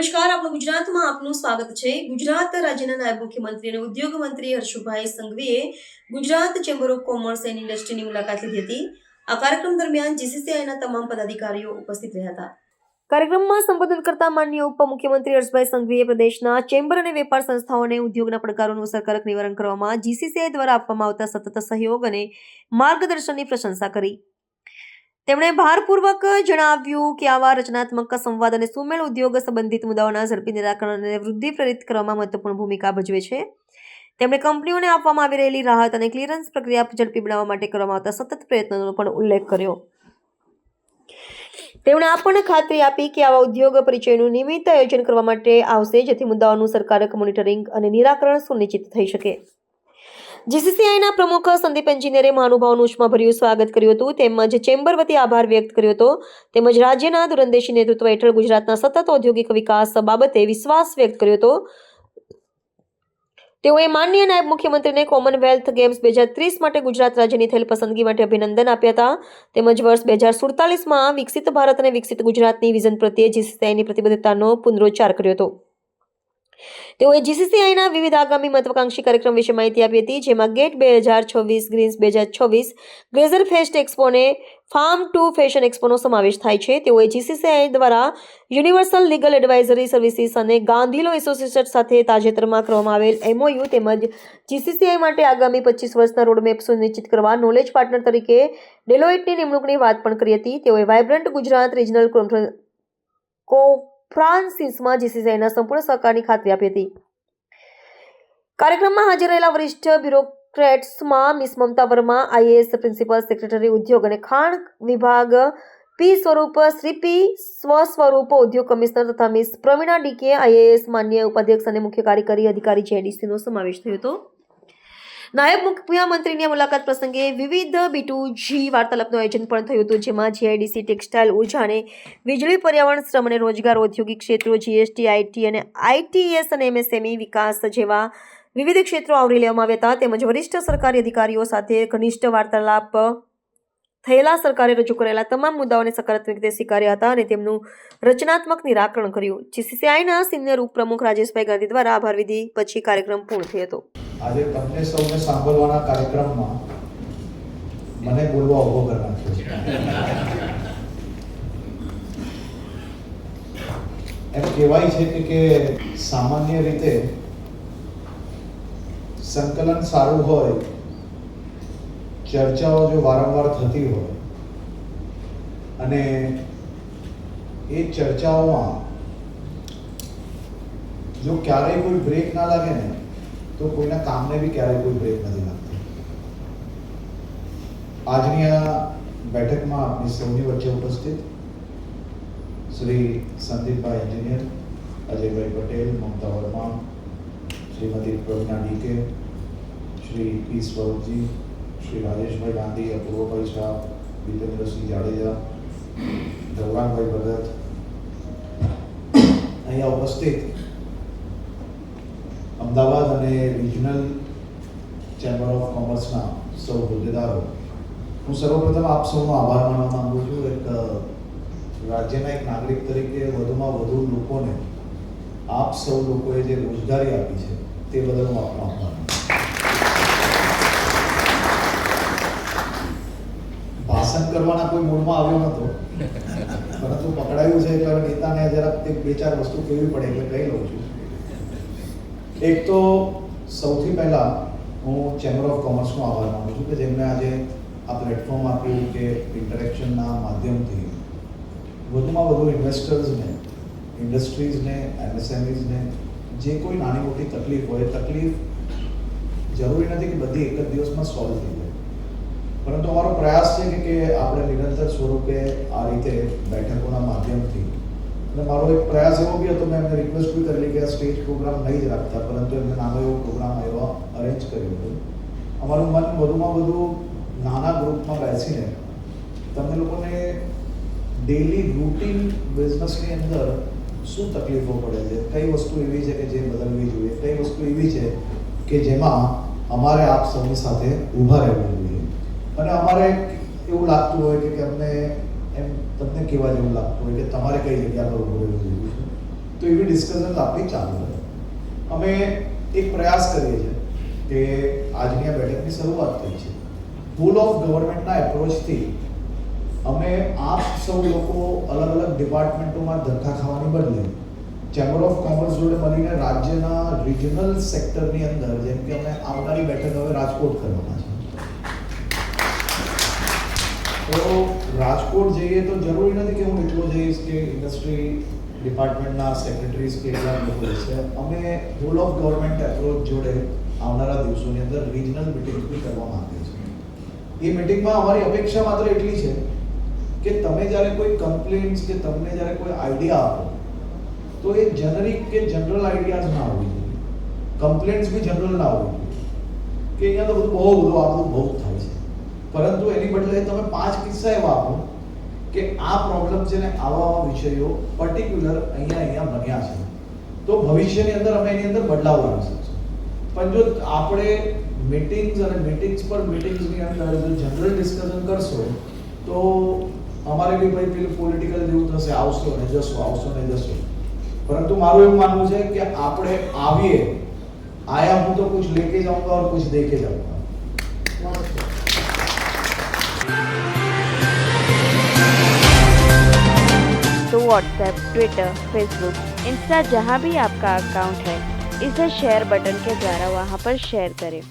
નમસ્કાર, આપણું ગુજરાતમાં આપનું સ્વાગત છે. ગુજરાત રાજ્યના નાયબ મુખ્યમંત્રી અને ઉદ્યોગ મંત્રી હર્ષુભાઈ સંઘવીએ Gujarat chamber of commerce and ઇન્ડસ્ટ્રીની મુલાકાત લીધી હતી. આ કાર્યક્રમ દરમિયાન જીસીસીઆઈના તમામ પદાધિકારીઓ ઉપસ્થિત રહ્યા હતા. કાર્યક્રમમાં સંબોધન કરતા માનનીય ઉપમુખ્યમંત્રી હર્ષભાઈ સંઘવીએ પ્રદેશના ચેમ્બર અને વેપાર સંસ્થાઓને ઉદ્યોગના પડકારોનું અસરકારક નિવારણ કરવામાં જીસીસીઆઈ દ્વારા આપવામાં આવતા સતત સહયોગ અને માર્ગદર્શનની પ્રશંસા કરી. તેમણે ભારપૂર્વક જણાવ્યું કે આવા રચનાત્મક સંવાદ અને સુમેળ ઉદ્યોગ સંબંધિત મુદ્દાઓના ઝડપી નિરાકરણ અને વૃદ્ધિ પ્રેરિત કરવામાં મહત્વપૂર્ણ ભૂમિકા ભજવે છે. તેમણે કંપનીઓને આપવામાં આવી રહેલી રાહત અને ક્લિયરન્સ પ્રક્રિયા ઝડપી બનાવવા માટે કરવામાં આવતા સતત પ્રયત્નોનો પણ ઉલ્લેખ કર્યો. તેમણે આ પણ ખાતરી આપી કે આવા ઉદ્યોગ પરિચયનું નિયમિત આયોજન કરવા માટે આવશે, જેથી મુદ્દાઓનું સરકારક મોનિટરિંગ અને નિરાકરણ સુનિશ્ચિત થઈ શકે. જીસીસીઆઈના પ્રમુખ સંદીપ એન્જિનિયરે મહાનુભાવનું ઉષ્માભર્યું સ્વાગત કર્યું હતું, તેમજ ચેમ્બર વતી આભાર વ્યક્ત કર્યો હતો, તેમજ રાજ્યના દૂરંદેશી નેતૃત્વ હેઠળ ગુજરાતના સતત ઔદ્યોગિક વિકાસ બાબતે વિશ્વાસ વ્યક્ત કર્યો હતો. તેઓએ માનનીય નાયબ મુખ્યમંત્રીને કોમનવેલ્થ ગેમ્સ 2030 માટે ગુજરાત રાજ્યની થયેલ પસંદગી માટે અભિનંદન આપ્યા હતા, તેમજ વર્ષ 2047માં વિકસિત ભારત અને વિકસિત ગુજરાતની વિઝન પ્રત્યે જીસીસીઆઈની પ્રતિબદ્ધતાનો પુનરોચ્ચાર કર્યો હતો. તેઓએ જીસીસીઆઈના વિવિધ આગામી મહત્વાકાંક્ષી કાર્યક્રમ વિશે માહિતી આપી હતી, જેમાં ગેટ 2026, ગ્રીન્સ 2026, ગ્લેઝર ફેસ્ટ એક્સપો અને ફાર્મ ટુ ફેશન એક્સપોનો સમાવેશ થાય છે. તેઓએ જીસીસીઆઈ દ્વારા યુનિવર્સલ લીગલ એડવાઇઝરી સર્વિસીસ અને ગાંધી લો એસોસિએશન સાથે તાજેતરમાં કરવામાં આવેલ એમઓયુ તેમજ જીસીસીઆઈ માટે આગામી 25 વર્ષના રોડમેપ સુનિશ્ચિત કરવા નોલેજ પાર્ટનર તરીકે ડેલોઇટની નિમણૂકની વાત પણ કરી હતી. તેઓએ વાઇબ્રન્ટ ગુજરાત રિજનલ કોન્ફરન્સમાં જીસીસીઆઈના સંપૂર્ણ સહકારની ખાતરી આપી હતી. કાર્યક્રમમાં હાજર રહેલા વરિષ્ઠ બ્યુરોક્રેટ્સમાં મિસ મમતા વર્મા, આઈએએસ પ્રિન્સિપલ સેક્રેટરી ઉદ્યોગ અને ખાણ વિભાગ, પી સ્વરૂપ, શ્રી પી સ્વસ્વરૂપ ઉદ્યોગ કમિશનર તથા મિસ પ્રવીણા ડીકે, આઈએએસ માન્ય ઉપાધ્યક્ષ અને મુખ્ય કાર્યકારી અધિકારી જેડીસીનો સમાવેશ થયો હતો. નાયબ મુખ્યમંત્રીની મુલાકાત પ્રસંગે વિવિધ B2G વાર્તાલાપનું આયોજન પણ થયું હતું, જેમાં જીઆઈડીસી, ટેક્સટાઇલ, ઉર્જા અને વીજળી, પર્યાવરણ, શ્રમ અને રોજગાર, ઔદ્યોગિક ક્ષેત્રો, જીએસટી, આઈટી અને આઈટીએસ અને એમએસએમઈ વિકાસ જેવા વિવિધ ક્ષેત્રો આવરી લેવામાં આવ્યા હતા. તેમજ વરિષ્ઠ સરકારી અધિકારીઓ સાથે ઘનિષ્ઠ વાર્તાલાપ થયેલા સરકારે રજૂ કરેલા તમામ મુદ્દાઓને સકારાત્મક રીતે સ્વીકાર્યા હતા અને તેમનું રચનાત્મક નિરાકરણ કર્યું. જીસીસીઆઈના સિનિયર ઉપપ્રમુખ રાજેશભાઈ ગાંધી દ્વારા આભાર વિધિ પછી કાર્યક્રમ પૂર્ણ થયો હતો. આજે તમને સૌને સાંભળવાના કાર્યક્રમમાં મને બોલવા ઉભો કરી નાખ્યો. એમ કહેવાય છે કે સામાન્ય રીતે સંકલન સારું હોય, ચર્ચાઓ જો વારંવાર થતી હોય અને એ ચર્ચાઓમાં જો ક્યારેય કોઈ બ્રેક ના લાગે ને તો કોઈના કામને બી ક્યારેય કોઈ બ્રેક નથી લાગતી. આજની આ બેઠકમાં આપની સૌની વચ્ચે ઉપસ્થિત શ્રી સંદીપભાઈ એન્જિનિયર, અજયભાઈ પટેલ, મમતા વર્મા, શ્રીમતી પ્રવીણા ડીકે, શ્રી પી સ્વરૂપજી, શ્રી રાજેશભાઈ ગાંધી, અપૂર્વભાઈ શાહ, વિરેન્દ્રસિંહ જાડેજા, ગૌરાંગભાઈ ભગત, અહીંયા ઉપસ્થિત અમદાવાદ અને રિજનલ ચેમ્બર ઓફ કોમર્સના સૌ હોદ્દેદારો, હું સર્વપ્રથમ આપ સૌનો આભાર માનવા માંગુ છું. એક રાજ્યના એક નાગરિક તરીકે વધુમાં વધુ લોકોને આપ સૌ લોકોએ જે રોજગારી આપી છે તે બદલ હું આપનો આભાર. ભાષણ કરવાના કોઈ મૂડમાં આવ્યો નહોતો, પરંતુ પકડાયું છે એટલે નેતાને જરાક 2-4 વસ્તુ કહેવી પડે એટલે કહી લઉં છું. એક તો સૌથી પહેલાં હું ચેમ્બર ઓફ કોમર્સનો આભાર માનું છું કે જેમને આજે આ પ્લેટફોર્મ આપ્યું કે ઇન્ટરેક્શનના માધ્યમથી વધુમાં વધુ ઇન્વેસ્ટર્સને, ઇન્ડસ્ટ્રીઝને, એમએસએમઈઝને જે કોઈ નાની મોટી તકલીફ હોય, તકલીફ જરૂરી નથી કે બધી એક જ દિવસમાં સોલ્વ થઈ જાય, પરંતુ અમારો પ્રયાસ છે કે આપણે નિરંતર સ્વરૂપે આ રીતે બેઠકોના માધ્યમથી, અને મારો એક પ્રયાસ એવો બી હતો, મેં એમને રિક્વેસ્ટ બી કરેલી કે આ સ્ટેજ પ્રોગ્રામ નહીં જ રાખતા, પરંતુ એમને નાનો એવો પ્રોગ્રામ એવો અરેન્જ કર્યો હતો. અમારું મન વધુમાં વધુ નાના ગ્રુપમાં બેસીને તમને લોકોને ડેલી રૂટીન બિઝનેસની અંદર શું તકલીફો પડે છે, કઈ વસ્તુ એવી છે કે જે બદલવી જોઈએ, કઈ વસ્તુ એવી છે કે જેમાં અમારે આપ સૌની સાથે ઊભા રહેવું જોઈએ, અને અમારે એવું લાગતું હોય કે અમને એમ તમને કેવા જેવું લાગતું હોય કે તમારે કઈ જગ્યા પર ઊભું રહેવું જોઈએ. તો એવી ડિસ્કશન્સ આપણી ચાલુ રહે. અમે એક પ્રયાસ કરીએ છીએ કે આજની આ બેઠકની શરૂઆત થઈ છે ફૂલ ઓફ ગવર્મેન્ટના એપ્રોચથી અમે આપ સૌ લોકો અલગ અલગ ડિપાર્ટમેન્ટોમાં ધક્કા ખાવાની બદલે ચેમ્બર ઓફ કોમર્સ જોડે મળીને રાજ્યના રિજનલ સેક્ટરની અંદર જેમ કે અમે આવનારી બેઠક હવે રાજકોટ કરવાના છે. તો રાજકોટ જઈએ તો જરૂરી નથી કે હું એટલો જઈશ કે ઇન્ડસ્ટ્રી ડિપાર્ટમેન્ટના સેક્રેટરીઝ કે એટલા લોકો છે. અમે હોલ ઓફ ગવર્મેન્ટ એપ્રોચ જોડે આવનારા દિવસોની અંદર રિજનલ મિટિંગ બી કરવા માંગીએ છીએ. એ મિટિંગમાં અમારી અપેક્ષા માત્ર એટલી છે કે તમે જ્યારે કોઈ કમ્પ્લેન્ટ્સ કે તમને જ્યારે કોઈ આઈડિયા આપો તો એ જેનરિક કે જનરલ આઈડિયાઝ ના હોવી જોઈએ. કમ્પ્લેન્ટ્સ બી જનરલ ના હોવી જોઈએ કે અહીંયા તો બધું બહુ આ બધું બહુ થાય છે, પરંતુ એની બદલે તમે 5 કિસ્સા એવા આપો કે આ પ્રોબ્લેમ છે ને આવા વિષયો પર્ટિક્યુલર અહીંયા બન્યા છે, તો ભવિષ્યની અંદર અમે એની અંદર બદલાવ લાવી શકીશું. પણ જો આપણે મીટિંગ્સ અને મીટિંગ્સની અંદર જો જનરલ ડિસ્કશન કરશો તો અમારે બી ભાઈ પેલું પોલિટિકલ જેવું થશે, આવશો ને જશો. પરંતુ મારું એવું માનવું છે કે આપણે આયા હું તો कुछ लेके जाऊंगा और कुछ देके जाऊंगा. तो व्हाट्सएप, ट्विटर, फेसबुक, इंस्टा जहाँ भी आपका अकाउंट है इसे शेयर बटन के द्वारा वहाँ पर शेयर करें